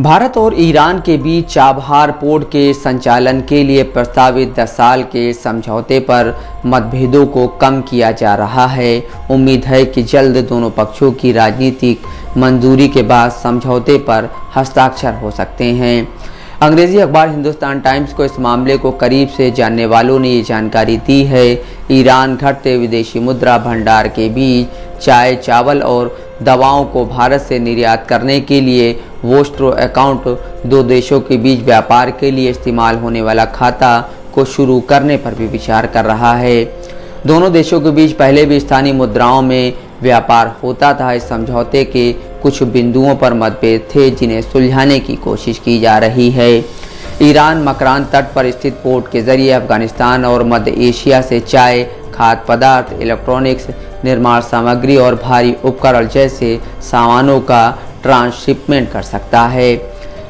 भारत और ईरान के बीच Chabahar port के संचालन के लिए प्रस्तावित 10 साल के समझौते पर मतभेदों को कम किया जा रहा है। उम्मीद है कि जल्द दोनों पक्षों की राजनीतिक मंजूरी के बाद समझौते पर हस्ताक्षर हो सकते हैं। अंग्रेजी अखबार हिंदुस्तान टाइम्स को इस मामले को करीब से जानने वालों ने ये जानकारी दी है। ईरान घटते विदेशी मुद्रा भंडार के बीच चाय, चावल और दवाओं को भारत से निर्यात करने के लिए वोस्ट्रो अकाउंट दो देशों के बीच व्यापार के लिए इस्तेमाल होने वाला खाता को शुरू करने पर भी विचार कर रहा है। दोनों देशों के बीच पहले भी स्थानीय मुद्राओं में व्यापार होता था। इस समझौते के कुछ बिंदुओं पर मतभेद थे जिन्हें सुलझाने की कोशिश की जा रही है। ईरान मकरान तट पर स्थित पोर्ट के जरिए अफगानिस्तान और मध्य एशिया से चाय, खाद्य पदार्थ, इलेक्ट्रॉनिक्स, निर्माण सामग्री और भारी उपकरण जैसे सामानों का ट्रांसशिपमेंट कर सकता है।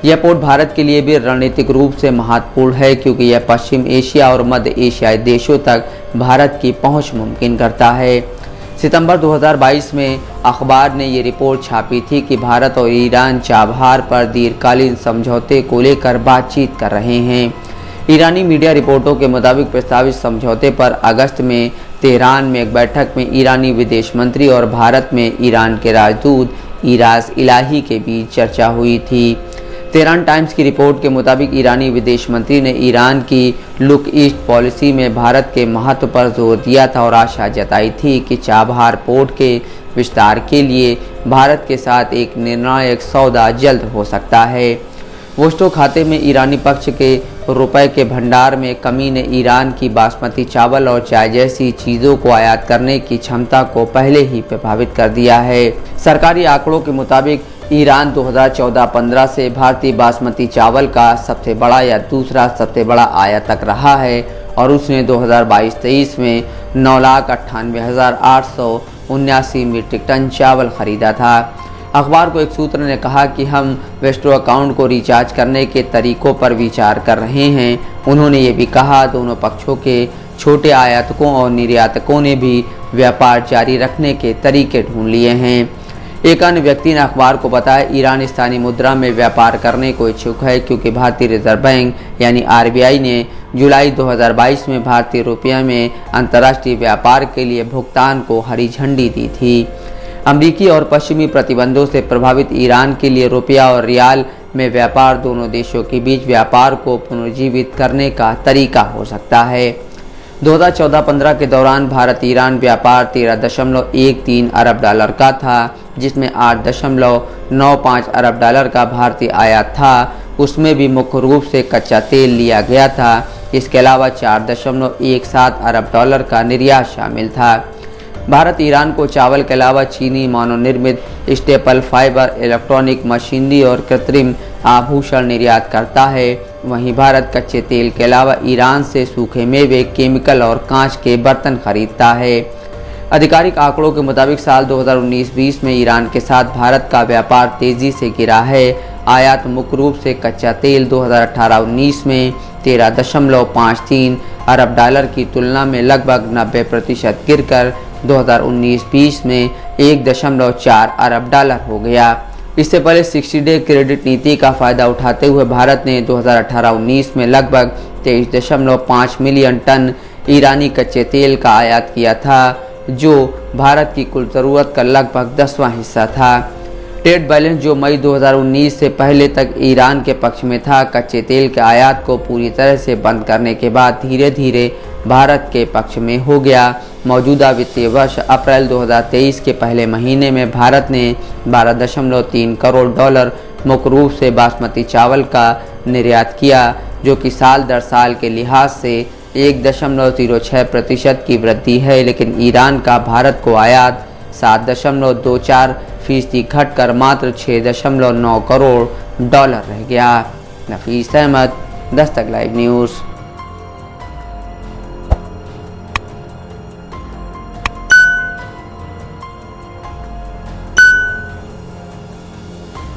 यह पोर्ट भारत के लिए भी रणनीतिक रूप से महत्वपूर्ण है क्योंकि यह पश्चिम एशिया और मध्य एशियाई देशों तक भारत की पहुंच मुमकिन करता है। सितंबर 2022 में अखबार ने ये रिपोर्ट छापी थी कि भारत और ईरान चाबहार पर दीर्घकालीन समझौते को लेकर बातचीत कर रहे हैं। ईरानी मीडिया रिपोर्टों के मुताबिक प्रस्तावित समझौते पर अगस्त में तेहरान में एक बैठक में ईरानी विदेश मंत्री और भारत में ईरान के राजदूत इराज इलाही के बीच चर्चा हुई थी। तेहरान टाइम्स की रिपोर्ट के मुताबिक ईरानी विदेश मंत्री ने ईरान की लुक ईस्ट पॉलिसी में भारत के महत्व पर जोर दिया था और आशा जताई थी कि चाबहार पोर्ट के विस्तार के लिए भारत के साथ एक निर्णायक सौदा जल्द हो सकता है। वोस्टो खाते में ईरानी पक्ष के रुपए के भंडार में कमी ने ईरान की बासमती चावल और चाय जैसी चीज़ों को आयात करने की क्षमता को पहले ही प्रभावित कर दिया है। सरकारी आंकड़ों के मुताबिक ईरान 2014-15 से भारतीय बासमती चावल का सबसे बड़ा या दूसरा सबसे बड़ा आयातक रहा है और उसने 2022-23 में 9,98,879 मीट्रिक टन चावल खरीदा था। अखबार को एक सूत्र ने कहा कि हम वेस्ट्रो अकाउंट को रिचार्ज करने के तरीकों पर विचार कर रहे हैं। उन्होंने ये भी कहा दोनों पक्षों के छोटे आयातकों और निर्यातकों ने भी व्यापार जारी रखने के तरीके ढूंढ लिए हैं। एक अन्य व्यक्ति ने अखबार को बताया ईरान स्थानीय मुद्रा में व्यापार करने को इच्छुक है क्योंकि भारतीय रिजर्व बैंक यानी RBI ने जुलाई 2022 में भारतीय रुपये में अंतर्राष्ट्रीय व्यापार के लिए भुगतान को हरी झंडी दी थी। अमेरिकी और पश्चिमी प्रतिबंधों से प्रभावित ईरान के लिए रुपया और रियाल में व्यापार दोनों देशों के बीच व्यापार को पुनर्जीवित करने का तरीका हो सकता है। 2014-15 के दौरान भारत ईरान व्यापार 13.13 अरब डॉलर का था, जिसमें 8.95 अरब डॉलर का भारतीय आयात था। उसमें भी मुख्य रूप से कच्चा तेल लिया गया था। इसके अलावा 4.17 अरब डॉलर का निर्यात शामिल था। भारत ईरान को चावल के अलावा चीनी, मानव निर्मित स्टेपल फाइबर, इलेक्ट्रॉनिक मशीनरी और कृत्रिम आभूषण निर्यात करता है। वहीं भारत कच्चे तेल के अलावा ईरान से सूखे मेवे, केमिकल और कांच के बर्तन खरीदता है। आधिकारिक आंकड़ों के मुताबिक साल 2019-20 में ईरान के साथ भारत का व्यापार तेजी से गिरा है। आयात मुख्य रूप से कच्चा तेल 2018-19 में 13.53 अरब डॉलर की तुलना में लगभग 90% गिरकर 2019-20 में 1.4 अरब डॉलर हो गया। इससे पहले 60 डे क्रेडिट नीति का फायदा उठाते हुए भारत ने 2018-19 में लगभग 23.5 मिलियन टन ईरानी कच्चे तेल का आयात किया था, जो भारत की कुल ज़रूरत का लगभग 10वां हिस्सा था। ट्रेड बैलेंस जो मई 2019 से पहले तक ईरान के पक्ष में था, कच्चे तेल के आयात को पूरी तरह से बंद करने के बाद धीरे धीरे भारत के पक्ष में हो गया। मौजूदा वित्तीय वर्ष अप्रैल 2023 के पहले महीने में भारत ने 12.3 करोड़ डॉलर मुख्य रूप से बासमती चावल का निर्यात किया, जो कि साल दर साल के लिहाज से 1.06% की वृद्धि है। लेकिन ईरान का भारत को आयात 7.24% घटकर मात्र 6.9 करोड़ डॉलर रह गया। नफीस अहमद, दस्तक लाइव न्यूज़।